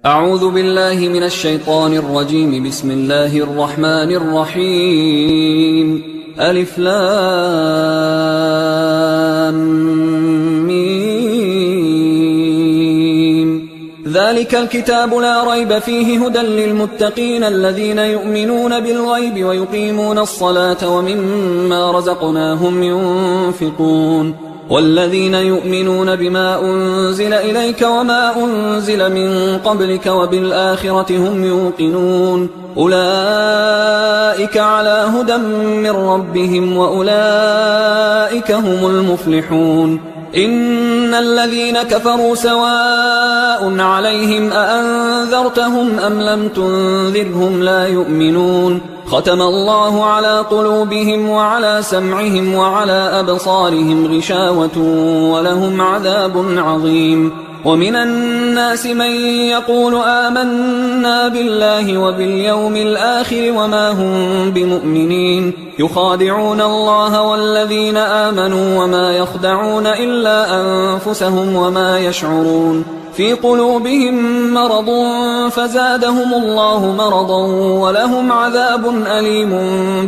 أعوذ بالله من الشيطان الرجيم. بسم الله الرحمن الرحيم. ألف لام ميم. ذلك الكتاب لا ريب فيه هدى للمتقين الذين يؤمنون بالغيب ويقيمون الصلاة ومما رزقناهم ينفقون والذين يؤمنون بما أنزل إليك وما أنزل من قبلك وبالآخرة هم يوقنون أولئك على هدى من ربهم وأولئك هم المفلحون. إن الذين كفروا سواء عليهم أأنذرتهم أم لم تنذرهم لا يؤمنون. ختم الله على قلوبهم وعلى سمعهم وعلى أبصارهم غشاوة ولهم عذاب عظيم. ومن الناس من يقول آمنا بالله وباليوم الآخر وما هم بمؤمنين يخادعون الله والذين آمنوا وما يخدعون إلا أنفسهم وما يشعرون. في قلوبهم مرض فزادهم الله مرضا ولهم عذاب أليم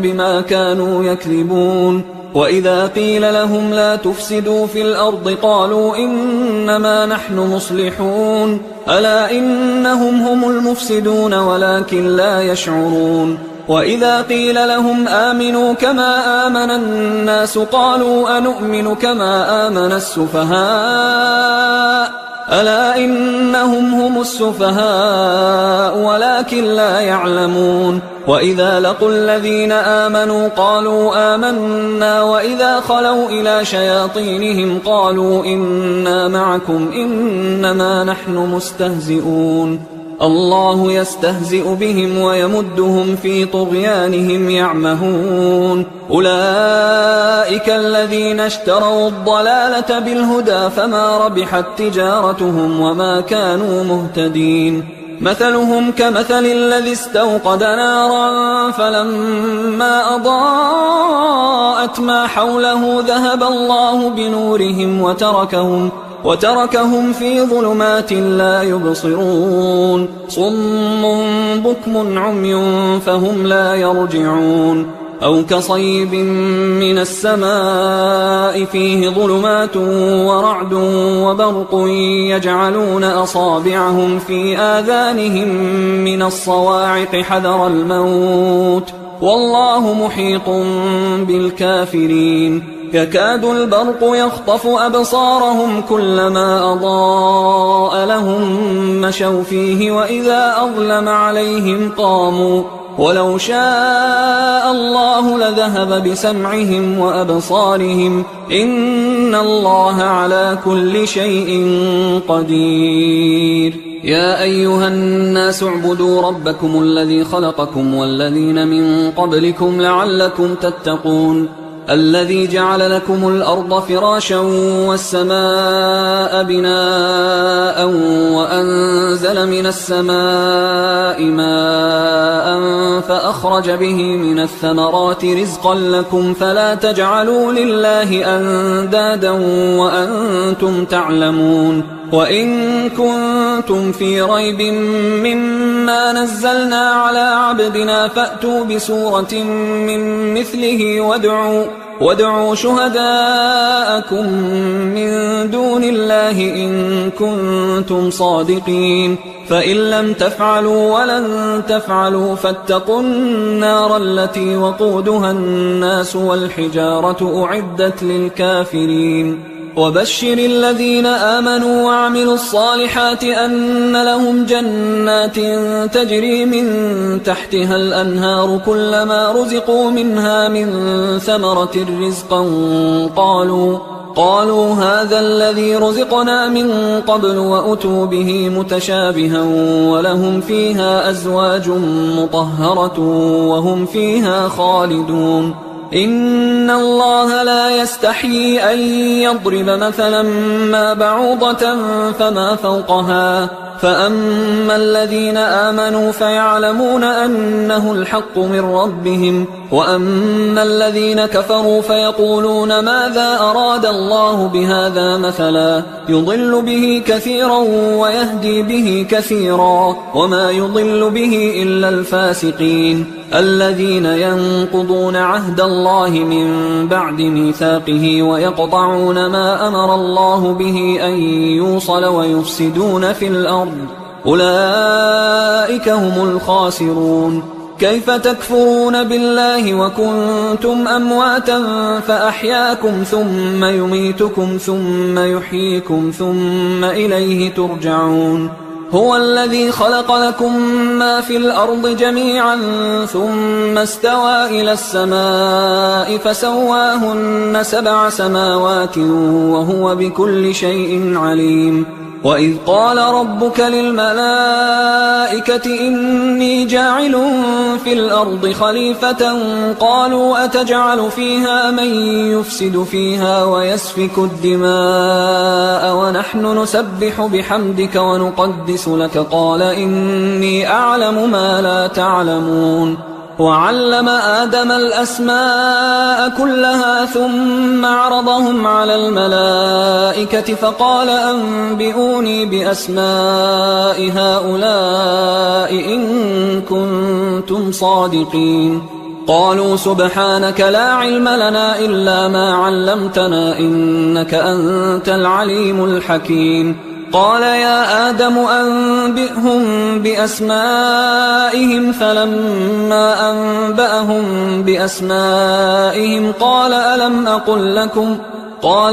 بما كانوا يكذبون. وإذا قيل لهم لا تفسدوا في الأرض قالوا إنما نحن مصلحون ألا إنهم هم المفسدون ولكن لا يشعرون. وإذا قيل لهم آمنوا كما آمن الناس قالوا أنؤمن كما آمن السفهاء ألا إنهم هم السفهاء ولكن لا يعلمون. وإذا لقوا الذين آمنوا قالوا آمنا وإذا خلوا إلى شياطينهم قالوا إنا معكم إنما نحن مستهزئون. الله يستهزئ بهم ويمدهم في طغيانهم يعمهون. أولئك الذين اشتروا الضلالة بالهدى فما ربحت تجارتهم وما كانوا مهتدين. مثلهم كمثل الذي استوقد نارا فلما أضاءت ما حوله ذهب الله بنورهم وتركهم في ظلمات لا يبصرون. صم بكم عمي فهم لا يرجعون. أو كصيب من السماء فيه ظلمات ورعد وبرق يجعلون أصابعهم في آذانهم من الصواعق حذر الموت والله محيط بالكافرين. يكاد البرق يخطف أبصارهم كلما أضاء لهم مشوا فيه وإذا أظلم عليهم قاموا ولو شاء الله لذهب بسمعهم وأبصارهم إن الله على كل شيء قدير. يا أيها الناس اعبدوا ربكم الذي خلقكم والذين من قبلكم لعلكم تتقون الذي جعل لكم الأرض فراشا والسماء بناء وأنزل من السماء ماء فأخرج به من الثمرات رزقا لكم فلا تجعلوا لله أندادا وأنتم تعلمون. وإن كنتم في ريب مما نزلنا على عبدنا فأتوا بسورة من مثله وادعوا شهداءكم من دون الله إن كنتم صادقين. فإن لم تفعلوا ولن تفعلوا فاتقوا النار التي وقودها الناس والحجارة أعدت للكافرين. وبشر الذين آمنوا وعملوا الصالحات أن لهم جنات تجري من تحتها الأنهار كلما رزقوا منها من ثمرة رزقا قالوا هذا الذي رزقنا من قبل وأتوا به متشابها ولهم فيها أزواج مطهرة وهم فيها خالدون. إن الله لا يستحيي أن يضرب مثلا ما بعوضة فما فوقها فأما الذين آمنوا فيعلمون أنه الحق من ربهم وأما الذين كفروا فيقولون ماذا أراد الله بهذا مثلا يضل به كثيرا ويهدي به كثيرا وما يضل به إلا الفاسقين الذين ينقضون عهد الله من بعد ميثاقه ويقطعون ما أمر الله به أن يوصل ويفسدون في الأرض أولئك هم الخاسرون. كيف تكفرون بالله وكنتم أمواتا فأحياكم ثم يميتكم ثم يحييكم ثم إليه ترجعون. هو الذي خلق لكم ما في الأرض جميعا ثم استوى إلى السماء فسواهن 7 سماوات وهو بكل شيء عليم. وإذ قال ربك للملائكة إني جاعل في الأرض خليفة قالوا أتجعل فيها من يفسد فيها ويسفك الدماء ونحن نسبح بحمدك ونقدس لك قال إني أعلم ما لا تعلمون. وعلم آدم الأسماء كلها ثم عرضهم على الملائكة فقال أنبئوني بأسماء هؤلاء إن كنتم صادقين. قالوا سبحانك لا علم لنا إلا ما علمتنا إنك أنت العليم الحكيم. قال يا آدم أنبئهم بأسمائهم فلما أنبأهم بأسمائهم قال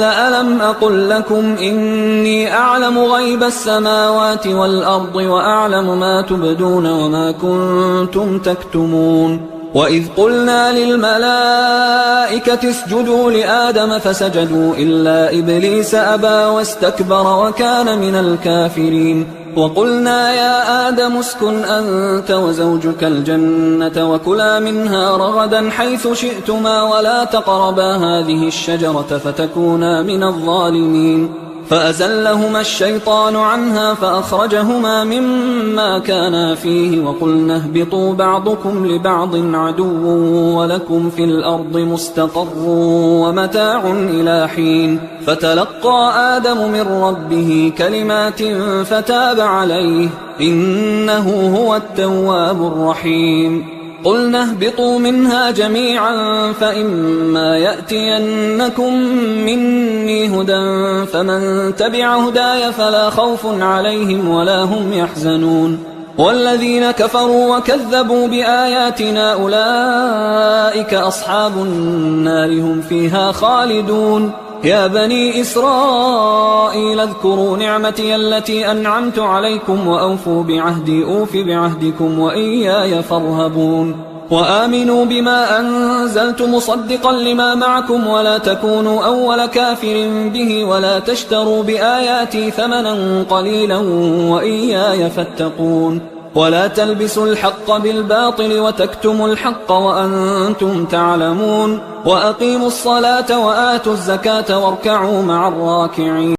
ألم أقل لكم إني أعلم غيب السماوات والأرض وأعلم ما تبدون وما كنتم تكتمون. وإذ قلنا للملائكة اسجدوا لآدم فسجدوا إلا إبليس أبى واستكبر وكان من الكافرين. وقلنا يا آدم اسكن أنت وزوجك الجنة وكلا منها رغدا حيث شئتما ولا تقربا هذه الشجرة فتكونا من الظالمين. فأزلهما الشيطان عنها فأخرجهما مما كانا فيه وقلنا اهبطوا بعضكم لبعض عدو ولكم في الأرض مستقر ومتاع إلى حين. فتلقى آدم من ربه كلمات فتاب عليه إنه هو التواب الرحيم. قلنا اهبطوا منها جميعا فإما يأتينكم مني هدى فمن تبع هداي فلا خوف عليهم ولا هم يحزنون. والذين كفروا وكذبوا بآياتنا أولئك أصحاب النار هم فيها خالدون. يا بني إسرائيل اذكروا نعمتي التي أنعمت عليكم وأوفوا بعهدي أوف بعهدكم وإياي فارهبون. وآمنوا بما أنزلت مصدقا لما معكم ولا تكونوا أول كافر به ولا تشتروا بآياتي ثمنا قليلا وإياي فاتقون. ولا تلبسوا الحق بالباطل وتكتموا الحق وأنتم تعلمون. وأقيموا الصلاة وآتوا الزكاة واركعوا مع الراكعين.